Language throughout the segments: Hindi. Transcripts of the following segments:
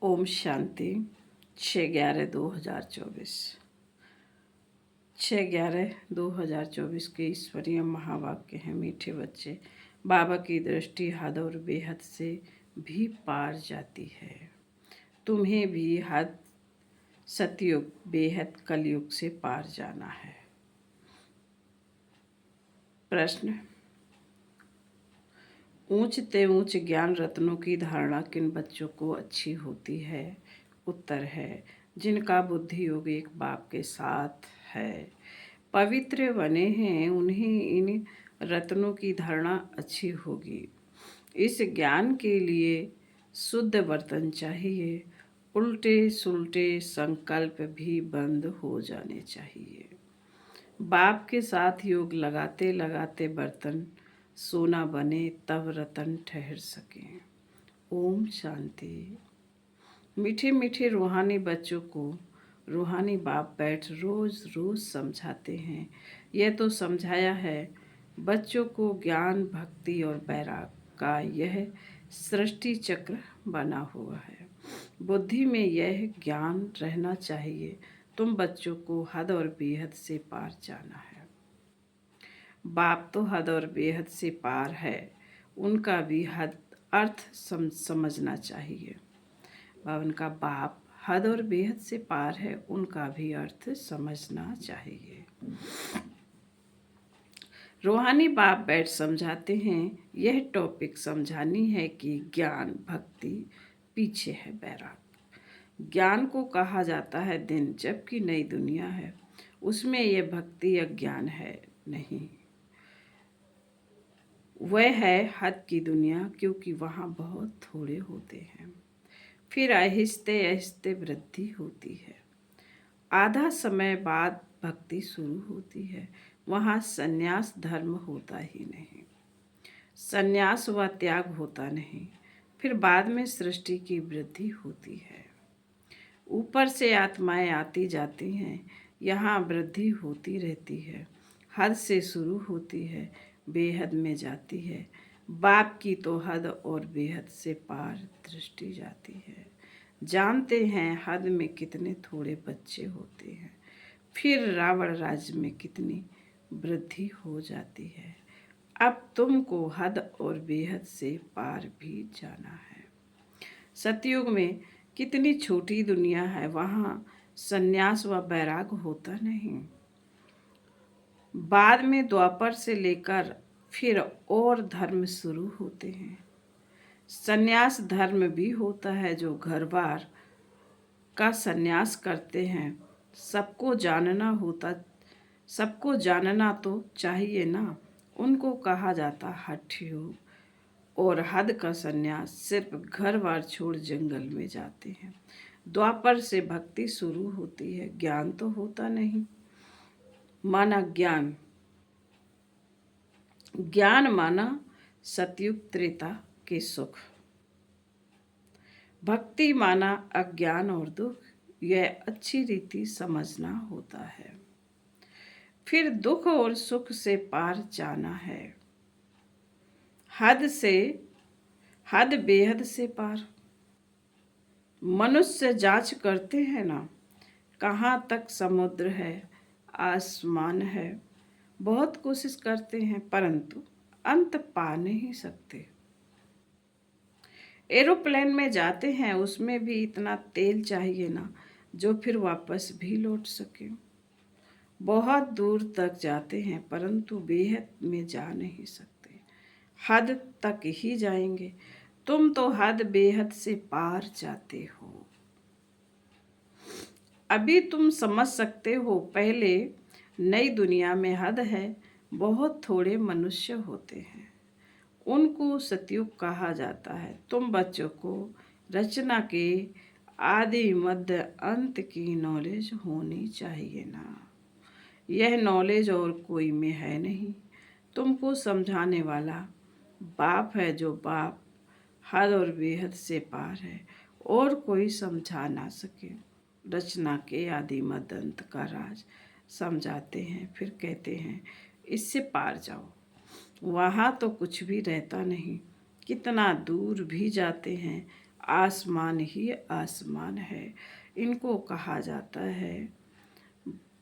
ओम शांति। 6/11/2024 6/11/2024 के ईश्वरीय महावाक्य हैं। मीठे बच्चे, बाबा की दृष्टि हद और बेहद से भी पार जाती है। तुम्हें भी हद, सतयुग, बेहद, कलयुग से पार जाना है। प्रश्न: ऊंचते ऊंच ज्ञान रत्नों की धारणा किन बच्चों को अच्छी होती है? उत्तर है, जिनका बुद्धि योग एक बाप के साथ है, पवित्र बने हैं, उन्हें इन रत्नों की धारणा अच्छी होगी। इस ज्ञान के लिए शुद्ध बर्तन चाहिए। उल्टे सुलटे संकल्प भी बंद हो जाने चाहिए। बाप के साथ योग लगाते लगाते बर्तन सोना बने, तब रतन ठहर सके। ओम शांति। मीठे मीठे रूहानी बच्चों को रूहानी बाप बैठ रोज रोज समझाते हैं। यह तो समझाया है बच्चों को ज्ञान, भक्ति और वैराग का यह सृष्टि चक्र बना हुआ है। बुद्धि में यह ज्ञान रहना चाहिए। तुम बच्चों को हद और बेहद से पार जाना है। बाप तो हद और बेहद से पार है, उनका भी हद अर्थ समझना चाहिए। उनका बाप हद और बेहद से पार है, उनका भी अर्थ समझना चाहिए। रूहानी बाप बैठ समझाते हैं। यह टॉपिक समझानी है कि ज्ञान, भक्ति पीछे है वैराग। ज्ञान को कहा जाता है दिन, जबकि नई दुनिया है, उसमें यह भक्ति या ज्ञान है नहीं, वह है हद की दुनिया, क्योंकि वहाँ बहुत थोड़े होते हैं। फिर आहिस्ते आहिस्ते वृद्धि होती है। आधा समय बाद भक्ति शुरू होती है। वहाँ संन्यास धर्म होता ही नहीं, संन्यास व त्याग होता नहीं। फिर बाद में सृष्टि की वृद्धि होती है। ऊपर से आत्माएं आती जाती हैं, यहाँ वृद्धि होती रहती है। हद से शुरू होती है, बेहद में जाती है। बाप की तो हद और बेहद से पार दृष्टि जाती है। जानते हैं हद में कितने थोड़े बच्चे होते हैं, फिर रावण राज्य में कितनी वृद्धि हो जाती है। अब तुमको हद और बेहद से पार भी जाना है। सतयुग में कितनी छोटी दुनिया है, वहाँ संन्यास व वैराग होता नहीं। बाद में द्वापर से लेकर फिर और धर्म शुरू होते हैं। संन्यास धर्म भी होता है। जो घर बार का संन्यास करते हैं, सबको जानना तो चाहिए ना। उनको कहा जाता हठ योग। और हद का संन्यास सिर्फ घर बार छोड़ जंगल में जाते हैं। द्वापर से भक्ति शुरू होती है। ज्ञान तो होता नहीं, माना ज्ञान माना सतयुग त्रेता के सुख। भक्ति माना अज्ञान और दुख। यह अच्छी रीति समझना होता है। फिर दुख और सुख से पार जाना है। हद बेहद से पार। मनुष्य जांच करते हैं ना, कहाँ तक समुद्र है, आसमान है। बहुत कोशिश करते हैं, परंतु अंत पा नहीं सकते। एरोप्लेन में जाते हैं, उसमें भी इतना तेल चाहिए ना, जो फिर वापस भी लौट सके। बहुत दूर तक जाते हैं, परंतु बेहद में जा नहीं सकते। हद तक ही जाएंगे। तुम तो हद बेहद से पार जाते हो। अभी तुम समझ सकते हो। पहले नई दुनिया में हद है, बहुत थोड़े मनुष्य होते हैं, उनको सतयुग कहा जाता है। तुम बच्चों को रचना के आदि मध्य अंत की नॉलेज होनी चाहिए ना। यह नॉलेज और कोई में है नहीं। तुमको समझाने वाला बाप है, जो बाप हद और बेहद से पार है, और कोई समझा ना सके। रचना के आदि मध्य अंत का राज समझाते हैं, फिर कहते हैं इससे पार जाओ। वहाँ तो कुछ भी रहता नहीं। कितना दूर भी जाते हैं, आसमान ही आसमान है। इनको कहा जाता है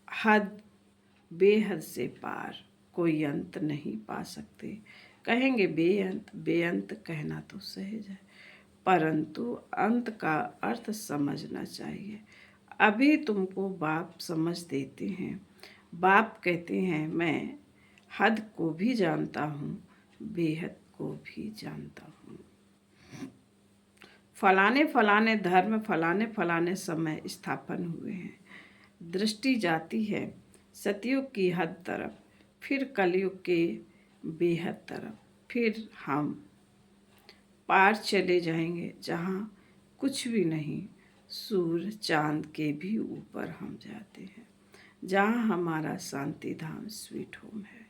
हद, बेहद से पार, कोई अंत नहीं पा सकते। कहेंगे बेअंत, बेअंत कहना तो सहज है, परंतु अंत का अर्थ समझना चाहिए। अभी तुमको बाप समझ देते हैं। बाप कहते हैं मैं हद को भी जानता हूँ, बेहद को भी जानता हूँ। फलाने फलाने धर्म फलाने फलाने समय स्थापन हुए हैं। दृष्टि जाती है सतयुग की हद तरफ, फिर कलयुग के बेहद तरफ, फिर हम पार चले जाएंगे जहाँ कुछ भी नहीं, सूर्य चांद के भी ऊपर हम जाते हैं, जहाँ हमारा शांति धाम स्वीट होम है।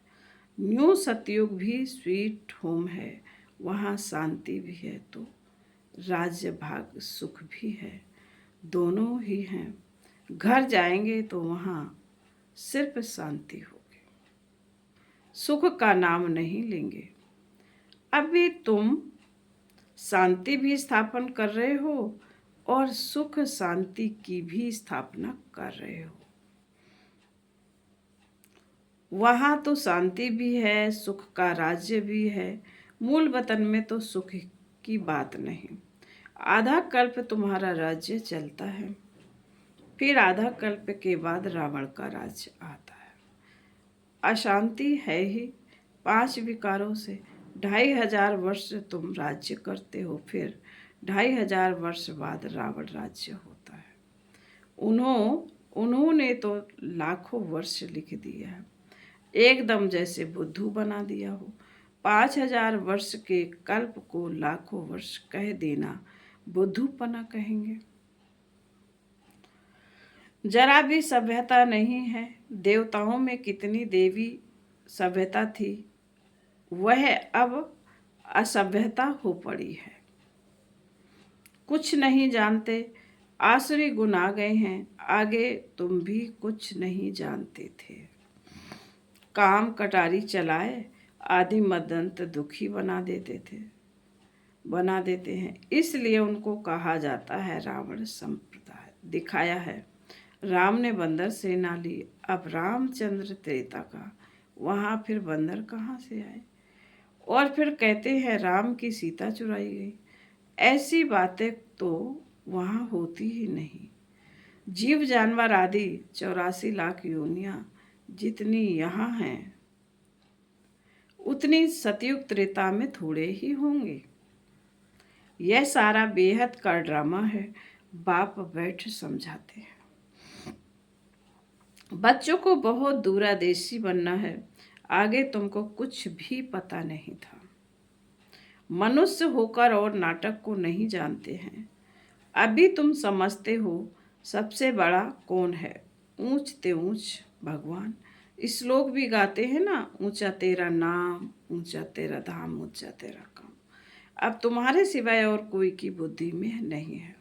न्यू सतयुग भी स्वीट होम है, वहाँ शांति भी है तो राज्य भाग सुख भी है, दोनों ही हैं। घर जाएंगे तो वहाँ सिर्फ शांति होगी, सुख का नाम नहीं लेंगे। अभी तुम शांति भी स्थापन कर रहे हो और सुख शांति की भी स्थापना कर रहे हो। वहाँ तो शांति भी है, सुख का राज्य भी है। मूल वतन में तो सुख की बात नहीं। आधा कल्प तुम्हारा राज्य चलता है, फिर आधा कल्प के बाद रावण का राज्य आता है। अशांति है ही 5 विकारों से। 2500 वर्ष तुम राज्य करते हो, फिर 2500 वर्ष बाद रावण राज्य होता है। उन्होंने तो लाखों वर्ष लिख दिया है, एकदम जैसे बुद्धू बना दिया हो। 5000 वर्ष के कल्प को लाखों वर्ष कह देना बुद्धूपना कहेंगे। जरा भी सभ्यता नहीं है। देवताओं में कितनी देवी सभ्यता थी, वह अब असभ्यता हो पड़ी है। कुछ नहीं जानते, आसुरी गुण आ गए हैं। आगे तुम भी कुछ नहीं जानते थे। काम कटारी चलाए आदि मदंत दुखी बना देते हैं। इसलिए उनको कहा जाता है रावण संप्रदाय। दिखाया है राम ने बंदर सेना ली, अब रामचंद्र त्रेता का, वहाँ फिर बंदर कहाँ से आए? और फिर कहते हैं राम की सीता चुराई गई। ऐसी बातें तो वहाँ होती ही नहीं। जीव जानवर आदि 84 लाख योनियाँ जितनी यहाँ हैं, उतनी सतयुग त्रेता में थोड़े ही होंगे। यह सारा बेहद का ड्रामा है। बाप बैठ समझाते हैं। बच्चों को बहुत दूरदेशी बनना है। आगे तुमको कुछ भी पता नहीं था। मनुष्य होकर और नाटक को नहीं जानते हैं। अभी तुम समझते हो सबसे बड़ा कौन है? ऊंच ते ऊंच भगवान। श्लोक भी गाते हैं ना, ऊंचा तेरा नाम, ऊंचा तेरा धाम, ऊंचा तेरा काम। अब तुम्हारे सिवाय और कोई की बुद्धि में नहीं है,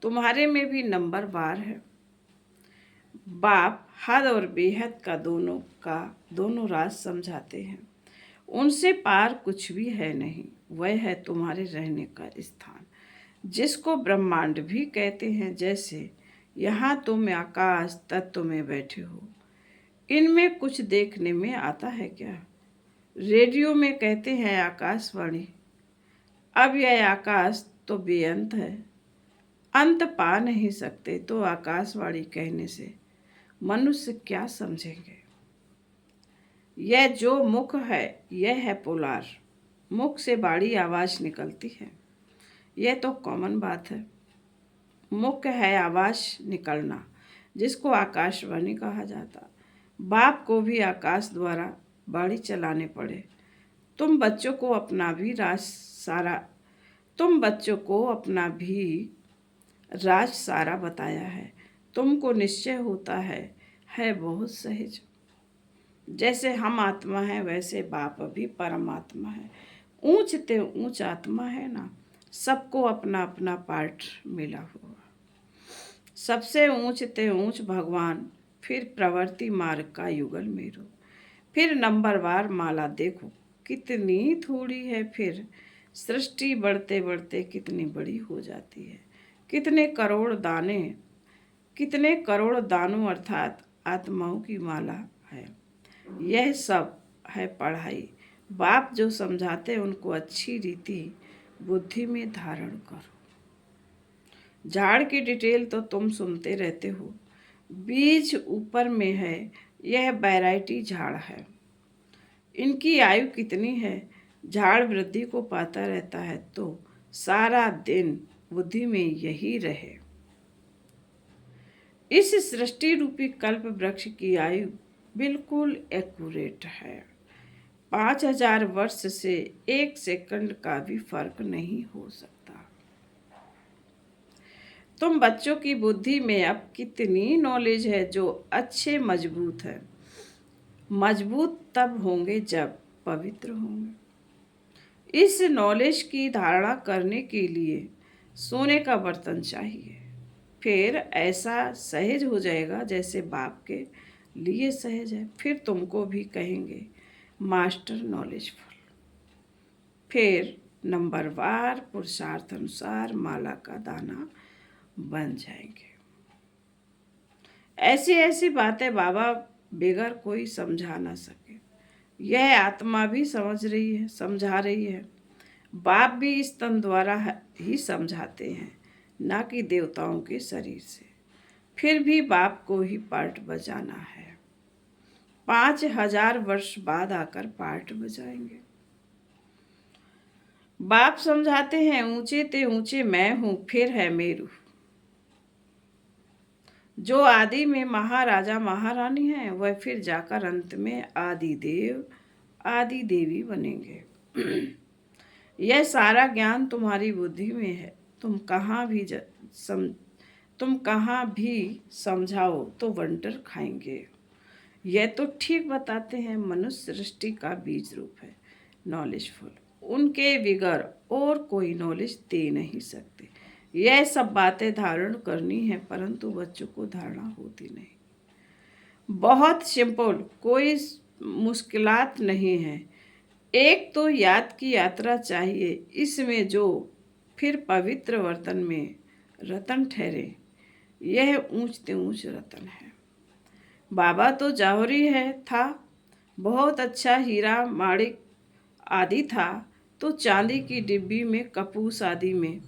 तुम्हारे में भी नंबर बार है। बाप हद और बेहद का दोनों राज समझाते हैं। उनसे पार कुछ भी है नहीं, वह है तुम्हारे रहने का स्थान, जिसको ब्रह्मांड भी कहते हैं। जैसे यहाँ तुम आकाश तत्व में बैठे हो, इनमें कुछ देखने में आता है क्या? रेडियो में कहते हैं आकाशवाणी। अब यह आकाश तो बेअंत है, अंत पा नहीं सकते, तो आकाशवाणी कहने से मनुष्य क्या समझेंगे? यह जो मुख है, यह है पोलार। मुख से बड़ी आवाज निकलती है, यह तो कॉमन बात है। मुख है आवाज निकलना, जिसको आकाशवाणी कहा जाता। बाप को भी आकाश द्वारा बाड़ी चलाने पड़े। तुम बच्चों को अपना भी राज सारा बताया है। तुमको निश्चय होता है बहुत सहज। जैसे हम आत्मा है, वैसे बाप भी परमात्मा है। ऊंच ते ऊंच आत्मा है ना, सबको अपना अपना पार्ट मिला हुआ। सबसे ऊंच ते ऊंच भगवान, फिर प्रवृत्ति मार्ग का युगल मेरो, फिर नंबरवार माला देखो कितनी थोड़ी है, फिर सृष्टि बढ़ते बढ़ते कितनी बड़ी हो जाती है। कितने करोड़ दानों अर्थात आत्माओं की माला है। यह सब है पढ़ाई। बाप जो समझाते हैं उनको अच्छी रीति बुद्धि में धारण करो। झाड़ की डिटेल तो तुम सुनते रहते हो। बीज ऊपर में है, यह वैरायटी झाड़ है। इनकी आयु कितनी है? झाड़ वृद्धि को पाता रहता है तो सारा दिन बुद्धि में यही रहे। इस सृष्टि रूपी कल्प वृक्ष की आयु बिल्कुल एक्यूरेट है। 5000 वर्ष से 1 सेकंड का भी फर्क नहीं हो सकता। तुम बच्चों की बुद्धि में अब कितनी नॉलेज है जो अच्छे मजबूत है। मजबूत तब होंगे जब पवित्र होंगे। इस नॉलेज की धारणा करने के लिए सोने का बर्तन चाहिए। फिर ऐसा सहज हो जाएगा जैसे बाप के लिए सहज है। फिर तुमको भी कहेंगे मास्टर नॉलेजफुल। फिर नंबरवार पुरुषार्थ अनुसार माला का दाना बन जाएंगे। ऐसी ऐसी बातें बाबा बेगर कोई समझा ना सके। यह आत्मा भी समझा रही है। बाप भी इस तन द्वारा ही समझाते हैं, ना कि देवताओं के शरीर से। फिर भी बाप को ही पार्ट बजाना है। 5000 वर्ष बाद आकर पार्ट बजाएंगे। बाप समझाते हैं ऊंचे ते ऊंचे मैं हूं, फिर है मेरू। जो आदि में महाराजा महारानी हैं वह फिर जाकर अंत में आदि देव आदि देवी बनेंगे। यह सारा ज्ञान तुम्हारी बुद्धि में है। तुम कहाँ भी समझाओ तो वंटर खाएंगे। यह तो ठीक बताते हैं। मनुष्य सृष्टि का बीज रूप है, नॉलेजफुल। उनके बिगर और कोई नॉलेज दे नहीं सकते। यह सब बातें धारण करनी है, परंतु बच्चों को धारणा होती नहीं। बहुत सिंपल, कोई मुश्किलात नहीं है। एक तो याद की यात्रा चाहिए, इसमें जो फिर पवित्र वर्तन में रतन ठहरे। यह ऊंचते ऊंच रतन है। बाबा तो जौहरी था, बहुत अच्छा हीरा माणिक आदि था, तो चांदी की डिब्बी में कपूस आदि में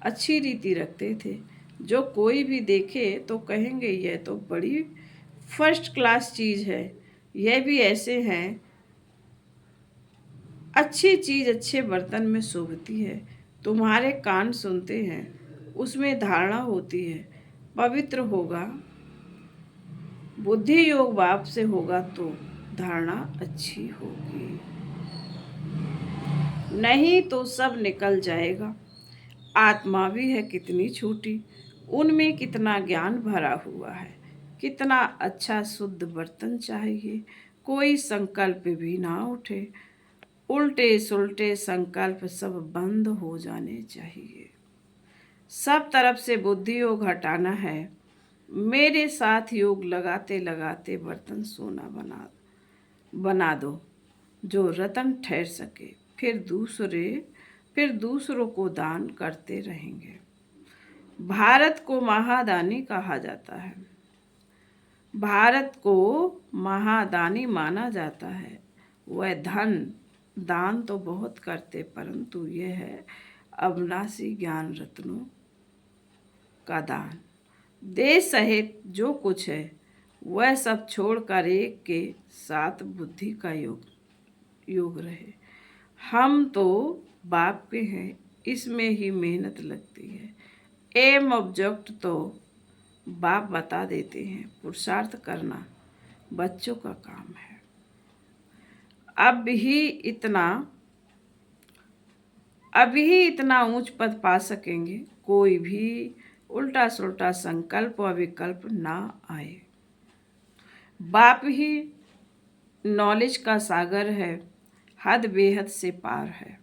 अच्छी रीति रखते थे। जो कोई भी देखे तो कहेंगे यह तो बड़ी फर्स्ट क्लास चीज़ है। यह भी ऐसे हैं। अच्छी चीज़ अच्छे बर्तन में शोभती है। तुम्हारे कान सुनते हैं, उसमें धारणा होती है। पवित्र होगा, बुद्धि योग बाप से होगा तो धारणा अच्छी होगी, नहीं तो सब निकल जाएगा। आत्मा भी है कितनी छोटी, उनमें कितना ज्ञान भरा हुआ है। कितना अच्छा शुद्ध बर्तन चाहिए, कोई संकल्प भी ना उठे। उल्टे सुलटे संकल्प सब बंद हो जाने चाहिए। सब तरफ से बुद्धि योग हटाना है। मेरे साथ योग लगाते लगाते बर्तन सोना बना दो, जो रतन ठहर सके। फिर दूसरों को दान करते रहेंगे। भारत को महादानी कहा जाता है। भारत को महादानी माना जाता है। वह दान तो बहुत करते, परंतु यह है अविनाशी ज्ञान रत्नों का दान। देश सहित जो कुछ है वह सब छोड़कर एक के साथ बुद्धि का योग रहे। हम तो बाप के हैं, इसमें ही मेहनत लगती है। एम ऑब्जेक्ट तो बाप बता देते हैं। पुरुषार्थ करना बच्चों का काम है। अभी ही इतना ऊंच पद पा सकेंगे। कोई भी उल्टा सुल्टा संकल्प व विकल्प ना आए। बाप ही नॉलेज का सागर है, हद बेहद से पार है।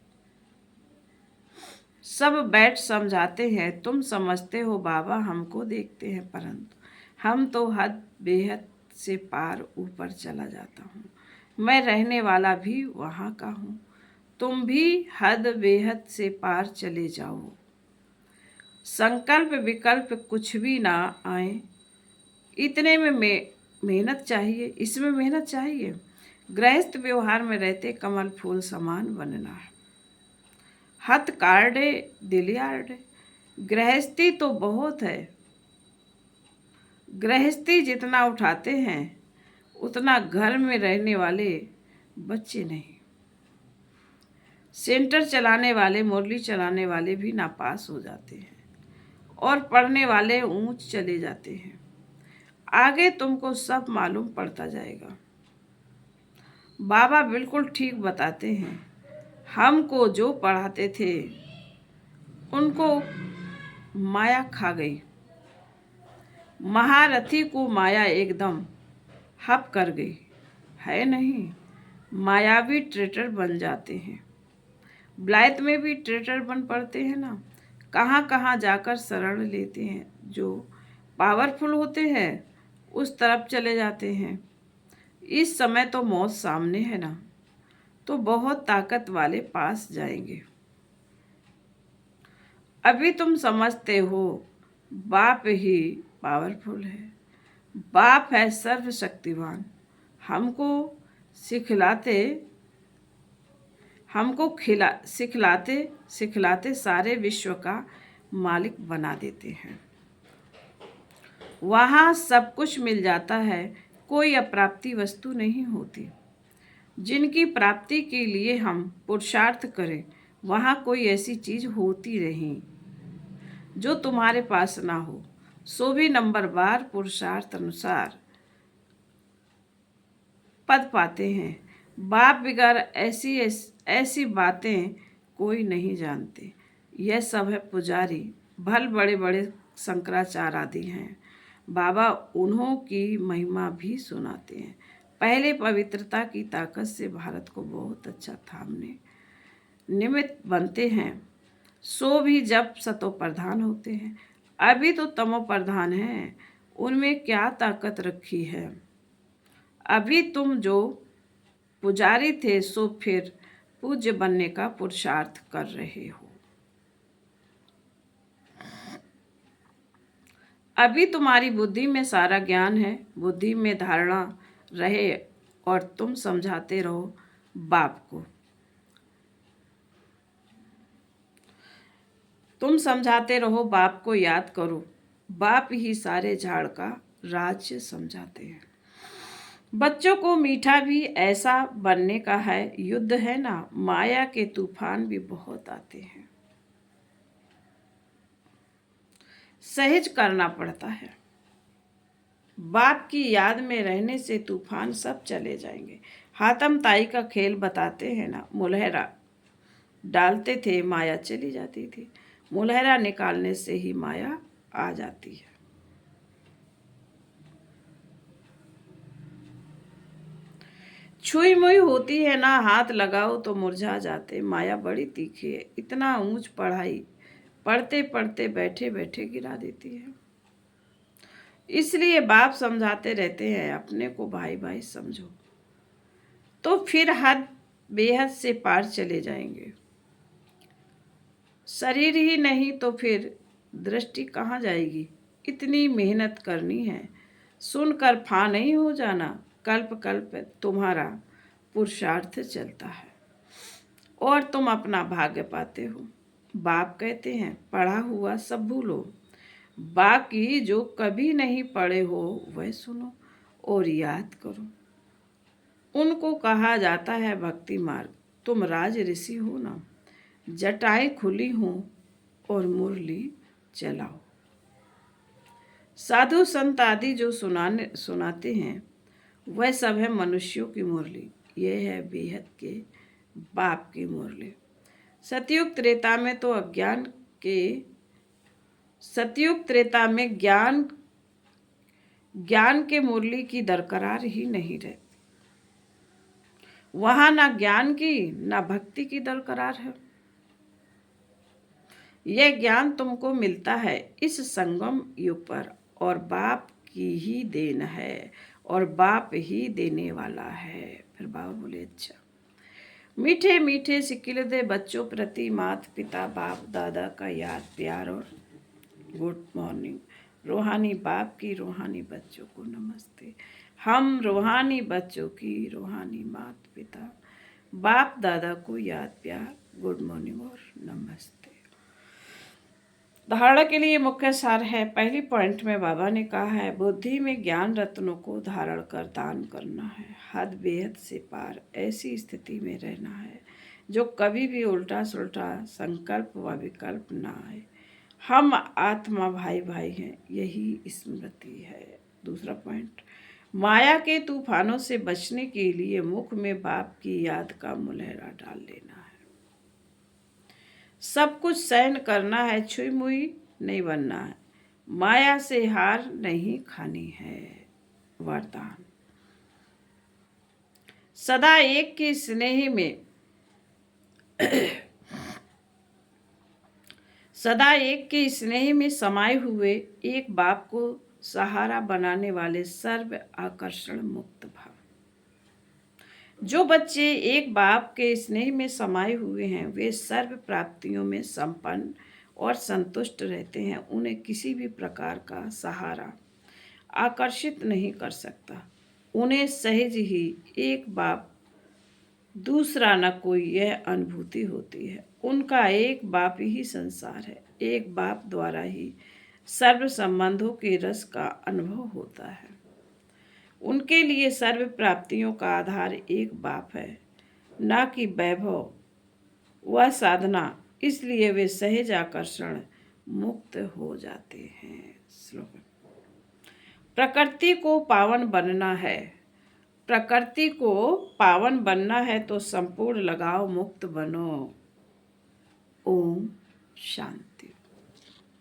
सब बैठ समझाते हैं, तुम समझते हो बाबा हमको देखते हैं, परंतु हम तो हद बेहद से पार ऊपर चला जाता हूँ। मैं रहने वाला भी वहाँ का हूँ। तुम भी हद बेहद से पार चले जाओ। संकल्प विकल्प कुछ भी ना आए, इतने में मेहनत चाहिए, इसमें मेहनत चाहिए। गृहस्थ व्यवहार में रहते कमल फूल समान बनना है। हथ कार्डे दिलियार्डे, गृहस्थी तो बहुत है, गृहस्थी जितना उठाते हैं उतना घर में रहने वाले बच्चे नहीं। सेंटर चलाने वाले, मुरली चलाने वाले भी नापास हो जाते हैं और पढ़ने वाले ऊंच चले जाते हैं। आगे तुमको सब मालूम पड़ता जाएगा। बाबा बिल्कुल ठीक बताते हैं। हमको जो पढ़ाते थे उनको माया खा गई। महारथी को माया एकदम हप कर गई है नहीं। मायावी ट्रेटर बन जाते हैं। ब्लाइथ में भी ट्रेटर बन पड़ते हैं ना। कहाँ कहाँ जाकर शरण लेते हैं। जो पावरफुल होते हैं उस तरफ चले जाते हैं। इस समय तो मौत सामने है ना, तो बहुत ताकत वाले पास जाएंगे। अभी तुम समझते हो बाप ही पावरफुल है, बाप है सर्वशक्तिवान। हमको सिखलाते सिखलाते सारे विश्व का मालिक बना देते हैं। वहाँ सब कुछ मिल जाता है, कोई अप्राप्ति वस्तु नहीं होती। जिनकी प्राप्ति के लिए हम पुरुषार्थ करें, वहाँ कोई ऐसी चीज होती नहीं जो तुम्हारे पास ना हो। सो भी नंबर बार पुरुषार्थ अनुसार पद पाते हैं। बाप बिगाड़ ऐसी बातें कोई नहीं जानते। यह सब है पुजारी, भल बड़े बड़े शंकराचार्य आदि हैं। बाबा उन्हों की महिमा भी सुनाते हैं। पहले पवित्रता की ताकत से भारत को बहुत अच्छा थामने निमित्त बनते हैं। सो भी जब सतो प्रधान होते हैं। अभी तो तमो प्रधान हैं, उनमें क्या ताकत रखी है। अभी तुम जो पुजारी थे सो फिर पूज्य बनने का पुरुषार्थ कर रहे हो। अभी तुम्हारी बुद्धि में सारा ज्ञान है, बुद्धि में धारणा रहे और तुम समझाते रहो बाप को। तुम समझाते रहो बाप को, याद करो बाप ही सारे झाड़ का राज्य समझाते हैं। बच्चों को मीठा भी ऐसा बनने का है। युद्ध है ना, माया के तूफान भी बहुत आते हैं, सहज करना पड़ता है। बाप की याद में रहने से तूफान सब चले जाएंगे। हातम ताई का खेल बताते हैं ना, मुलहरा डालते थे माया चली जाती थी, मुलहरा निकालने से ही माया आ जाती है। छुई मुई होती है ना, हाथ लगाओ तो मुरझा जाते। माया बड़ी तीखी है, इतना ऊंच पढ़ाई पढ़ते पढ़ते बैठे बैठे गिरा देती है। इसलिए बाप समझाते रहते हैं अपने को भाई भाई समझो, तो फिर हद बेहद से पार चले जाएंगे। शरीर ही नहीं तो फिर दृष्टि कहाँ जाएगी। इतनी मेहनत करनी है, सुनकर फा नहीं हो जाना। कल्प कल्प तुम्हारा पुरुषार्थ चलता है और तुम अपना भाग्य पाते हो। बाप कहते हैं पढ़ा हुआ सब भूलो, बाकी जो कभी नहीं पढ़े हो वह सुनो और याद करो। उनको कहा जाता है भक्ति मार्ग। तुम राज ऋषि हो ना, जटाएं खुली हों और मुरली चलाओ। साधु संत आदि जो सुनाते हैं वह सब है मनुष्यों की मुरली। यह है बेहद के बाप की मुरली। सतयुग त्रेता में तो सतयुग त्रेता में ज्ञान के मुरली की दरकरार ही नहीं रहती। वहां ना ज्ञान की ना भक्ति की दरकरार है। यह ज्ञान तुमको मिलता है इस संगम युग पर, और बाप की ही देन है और बाप ही देने वाला है। फिर बाबा बोले अच्छा, मीठे मीठे सिकिलदे बच्चों प्रति माता पिता बाप दादा का याद प्यार और गुड मॉर्निंग। रूहानी बाप की रूहानी बच्चों को नमस्ते। हम रूहानी बच्चों की रूहानी माता पिता बाप दादा को याद प्यार गुड मॉर्निंग और नमस्ते। धारणा के लिए मुख्य सार है। पहली पॉइंट में बाबा ने कहा है बुद्धि में ज्ञान रत्नों को धारण कर दान करना है। हद बेहद से पार ऐसी स्थिति में रहना है जो कभी भी उल्टा सुल्टा संकल्प व विकल्प ना आए। हम आत्मा भाई भाई हैं, यही स्मृति है। दूसरा पॉइंट, माया के तूफानों से बचने के लिए मुख में बाप की याद का मुलहरा डाल लेना है। सब कुछ सहन करना है, छुई मुई नहीं बनना है, माया से हार नहीं खानी है। वरदान, सदा एक के स्नेह में सदा एक के स्नेह में समाये हुए एक बाप को सहारा बनाने वाले सर्व आकर्षण मुक्त भाव। जो बच्चे एक बाप के स्नेह में समाये हुए हैं वे सर्व प्राप्तियों में संपन्न और संतुष्ट रहते हैं। उन्हें किसी भी प्रकार का सहारा आकर्षित नहीं कर सकता। उन्हें सहज ही एक बाप दूसरा न कोई यह अनुभूति होती है। उनका एक बाप ही संसार है। एक बाप द्वारा ही सर्व संबंधों के रस का अनुभव होता है। उनके लिए सर्व प्राप्तियों का आधार एक बाप है, ना कि वैभव व साधना। इसलिए वे सहज आकर्षण मुक्त हो जाते हैं। श्लोक, प्रकृति को पावन बनना है। प्रकृति को पावन बनना है तो संपूर्ण लगाव मुक्त बनो। ओम शांति।